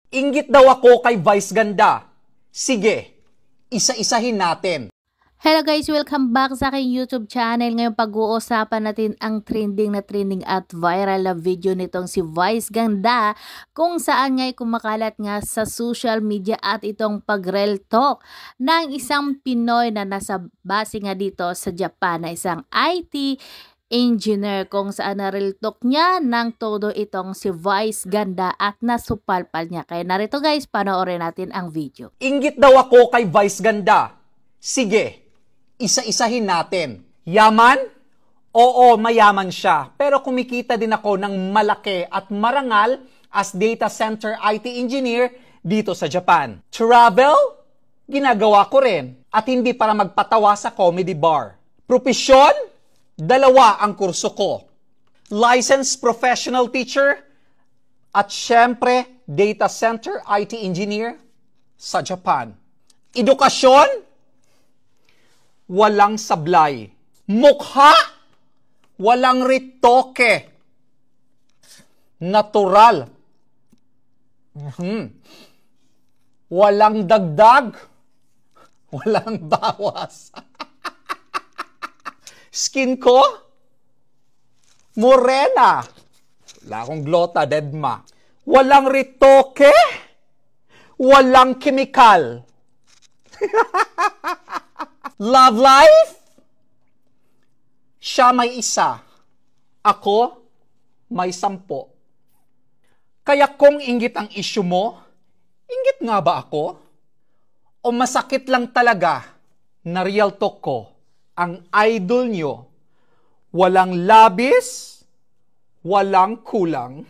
Inggit daw ako kay Vice Ganda. Sige, isa-isahin natin. Hello guys! Welcome back sa aking YouTube channel. Ngayon pag-uusapan natin ang trending at viral na video nitong si Vice Ganda kung saan nga'y kumakalat nga sa social media at itong pag-real talk ng isang Pinoy na nasa base nga dito sa Japan na isang IT engineer kung saan na-real talk niya ng todo itong si Vice Ganda at nasupalpal niya. Kaya narito guys, panoorin natin ang video. Inggit daw ako kay Vice Ganda. Sige, isa-isahin natin. Yaman? Oo, mayaman siya. Pero kumikita din ako ng malaki at marangal as data center IT engineer dito sa Japan. Travel? Ginagawa ko rin. At hindi para magpatawa sa comedy bar. Propesyon? 2 ang kurso ko. Licensed professional teacher? At syempre, data center IT engineer sa Japan. Edukasyon? Walang sablay. Mukha? Walang ritoke. Natural. Walang dagdag. Walang bawas. Skin ko? Morena. Wala akong glota, dedma. Walang ritoke. Walang chemical. Love life? Siya may 1. Ako may 10. Kaya kung inggit ang issue mo, inggit nga ba ako? O masakit lang talaga na real talk ko, ang idol nyo, walang labis, walang kulang.